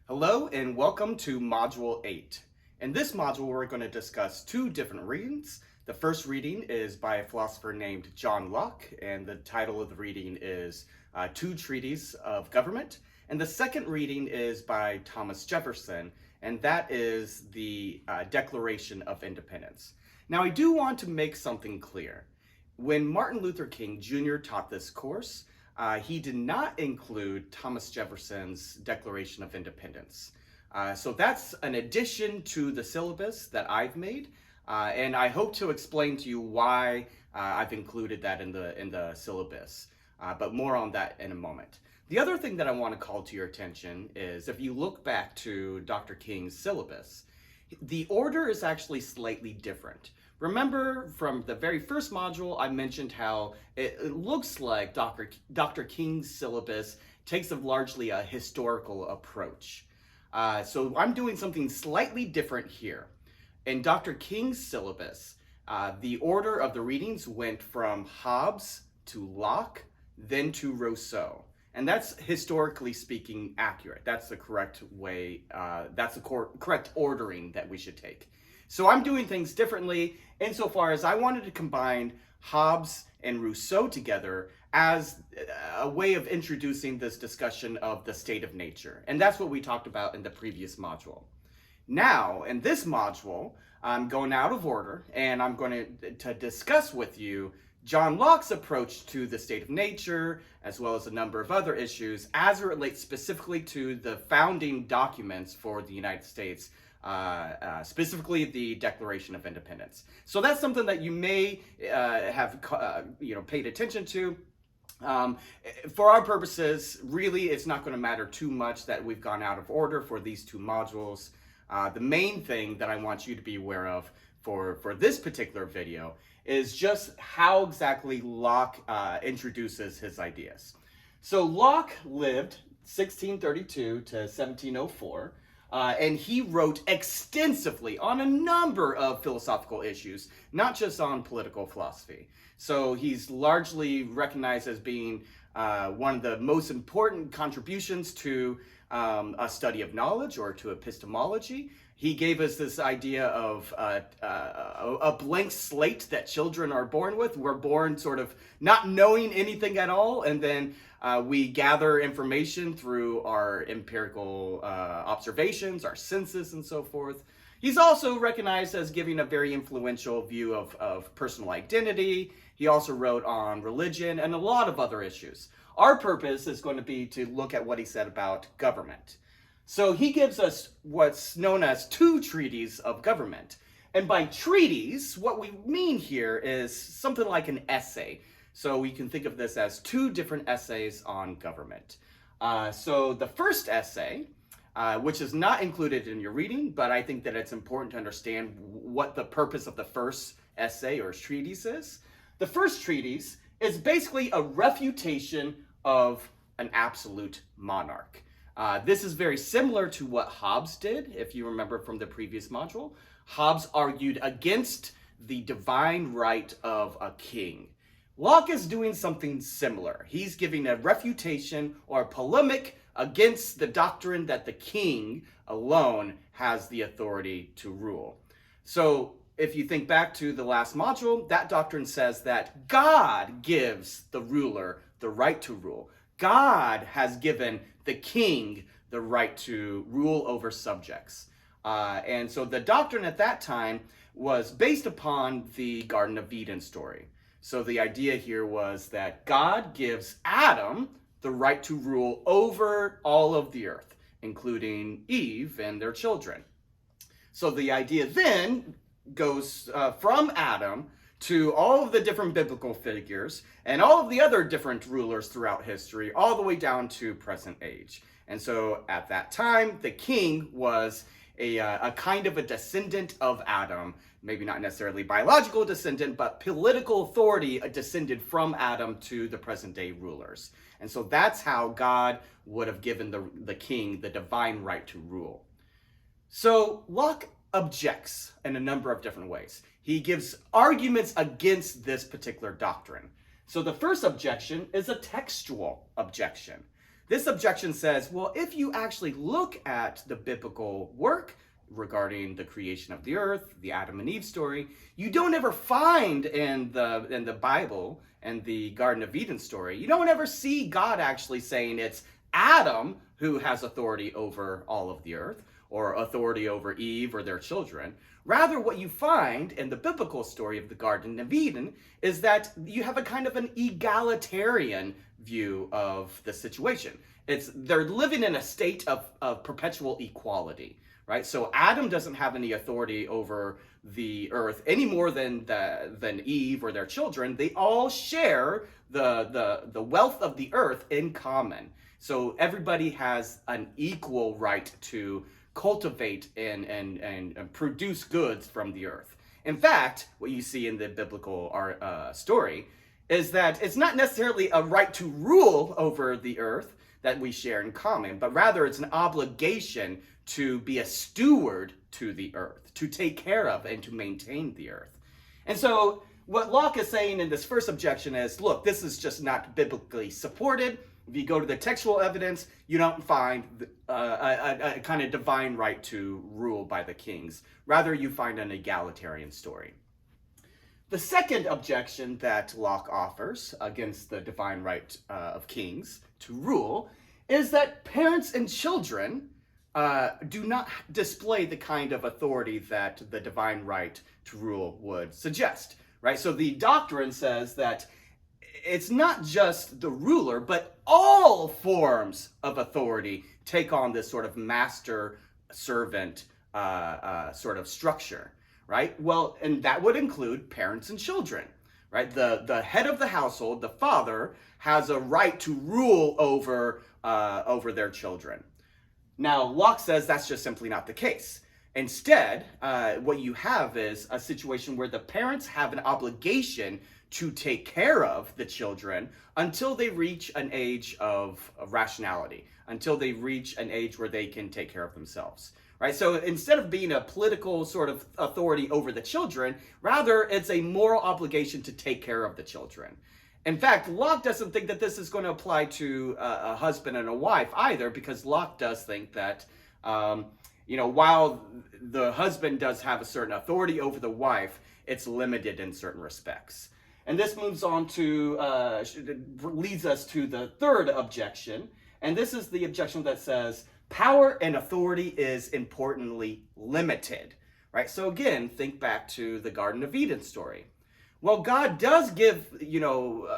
Hello and welcome to Module 8. In this module, we're going to discuss two different readings. The first reading is by a philosopher named John Locke, and the title of the reading is Two Treaties of Government. And the second reading is by Thomas Jefferson, and that is the Declaration of Independence. Now, I do want to make something clear. When Martin Luther King Jr. taught this course, he did not include Thomas Jefferson's Declaration of Independence. So that's an addition to the syllabus that I've made, and I hope to explain to you why I've included that in the syllabus, but more on that in a moment. The other thing that I want to call to your attention is if you look back to Dr. King's syllabus, the order is actually slightly different. Remember from the very first module, I mentioned how it looks like Dr. King's syllabus takes largely a historical approach. So I'm doing something slightly different here. In Dr. King's syllabus, the order of the readings went from Hobbes to Locke, then to Rousseau. And that's historically speaking accurate. That's the correct way, that's the correct ordering that we should take. So I'm doing things differently insofar as I wanted to combine Hobbes and Rousseau together as a way of introducing this discussion of the state of nature. And that's what we talked about in the previous module. Now, in this module, I'm going out of order and I'm going to discuss with you John Locke's approach to the state of nature, as well as a number of other issues as it relates specifically to the founding documents for the United States, specifically the Declaration of Independence. So that's something that you may have paid attention to. For our purposes, really, it's not going to matter too much that we've gone out of order for these two modules. The main thing that I want you to be aware of for this particular video is just how exactly Locke introduces his ideas. So Locke lived 1632 to 1704, and he wrote extensively on a number of philosophical issues, not just on political philosophy. So he's largely recognized as being one of the most important contributions to a study of knowledge or to epistemology. He gave us this idea of a blank slate that children are born with. We're born sort of not knowing anything at all, and then we gather information through our empirical observations, our senses, and so forth. He's also recognized as giving a very influential view of personal identity. He also wrote on religion and a lot of other issues. Our purpose is going to be to look at what he said about government. So he gives us what's known as two treaties of government. And by treaties, what we mean here is something like an essay. So we can think of this as two different essays on government. So the first essay, which is not included in your reading, but I think that it's important to understand what the purpose of the first essay or treatise is. The first treatise is basically a refutation of an absolute monarch. This is very similar to what Hobbes did, if you remember from the previous module. Hobbes argued against the divine right of a king. Locke is doing something similar. He's giving a refutation or a polemic against the doctrine that the king alone has the authority to rule. So if you think back to the last module, that doctrine says that God gives the ruler the right to rule. God has given the king the right to rule over subjects. And so the doctrine at that time was based upon the Garden of Eden story. So the idea here was that God gives Adam the right to rule over all of the earth, including Eve and their children. So the idea then goes from Adam to all of the different biblical figures and all of the other different rulers throughout history, all the way down to present age. And so at that time, the king was a kind of a descendant of Adam, maybe not necessarily biological descendant, but political authority descended from Adam to the present day rulers. And so that's how God would have given the king the divine right to rule. So Locke objects in a number of different ways. He gives arguments against this particular doctrine. So the first objection is a textual objection. This objection says, well, if you actually look at the biblical work regarding the creation of the earth, the Adam and Eve story, you don't ever find in the Bible and the Garden of Eden story, you don't ever see God actually saying it's Adam who has authority over all of the earth or authority over Eve or their children. Rather, what you find in the biblical story of the Garden of Eden is that you have a kind of an egalitarian view of the situation. They're living in a state of perpetual equality, right? So Adam doesn't have any authority over the earth any more than Eve or their children. They all share the wealth of the earth in common. So everybody has an equal right to cultivate and produce goods from the earth. In fact, what you see in the biblical story is that it's not necessarily a right to rule over the earth that we share in common, but rather it's an obligation to be a steward to the earth, to take care of and to maintain the earth. And so what Locke is saying in this first objection is, look, this is just not biblically supported. If you go to the textual evidence, you don't find a kind of divine right to rule by the kings. Rather, you find an egalitarian story. The second objection that Locke offers against the divine right of kings to rule is that parents and children do not display the kind of authority that the divine right to rule would suggest, right? So the doctrine says that it's not just the ruler, but all forms of authority take on this sort of master-servant sort of structure, right? Well, and that would include parents and children, right? The head of the household, the father, has a right to rule over their children. Now, Locke says that's just simply not the case. Instead, what you have is a situation where the parents have an obligation to take care of the children until they reach an age of rationality, until they reach an age where they can take care of themselves, right? So instead of being a political sort of authority over the children, rather it's a moral obligation to take care of the children. In fact, Locke doesn't think that this is going to apply to a husband and a wife either, because Locke does think that, while the husband does have a certain authority over the wife, it's limited in certain respects. And this moves on to, leads us to the third objection. And this is the objection that says, power and authority is importantly limited, right? So again, think back to the Garden of Eden story. Well, God does give,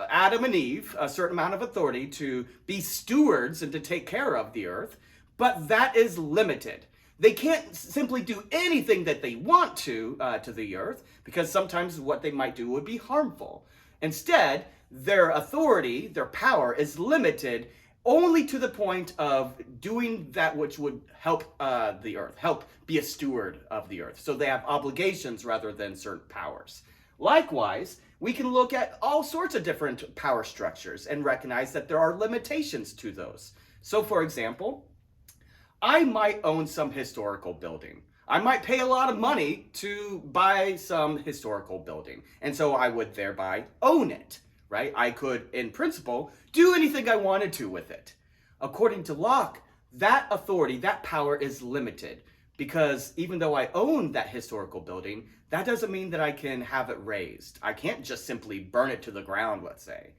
Adam and Eve a certain amount of authority to be stewards and to take care of the earth, but that is limited. They can't simply do anything that they want to the earth, because sometimes what they might do would be harmful. Instead, their authority, their power is limited only to the point of doing that which would help the earth, help be a steward of the earth. So they have obligations rather than certain powers. Likewise, we can look at all sorts of different power structures and recognize that there are limitations to those. So for example, I might own some historical building. I might pay a lot of money to buy some historical building, and so I would thereby own it, right? I could, in principle, do anything I wanted to with it. According to Locke, that authority, that power is limited, because even though I own that historical building, that doesn't mean that I can have it razed. I can't just simply burn it to the ground, let's say.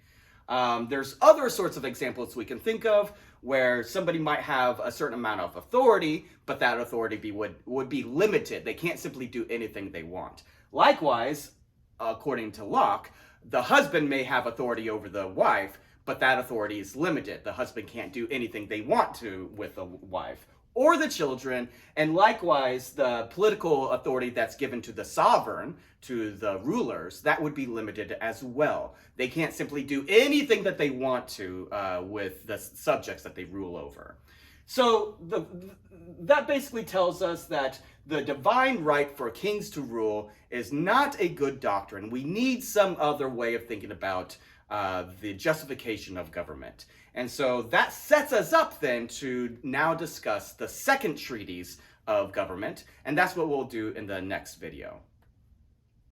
There's other sorts of examples we can think of where somebody might have a certain amount of authority, but that authority would be limited. They can't simply do anything they want. Likewise, according to Locke, the husband may have authority over the wife, but that authority is limited. The husband can't do anything they want to with the wife or the children, and likewise the political authority that's given to the sovereign, to the rulers, that would be limited as well. They can't simply do anything that they want to with the subjects that they rule over. So that basically tells us that the divine right for kings to rule is not a good doctrine. We need some other way of thinking about the justification of government. And so that sets us up then to now discuss the second treatise of government, and that's what we'll do in the next video.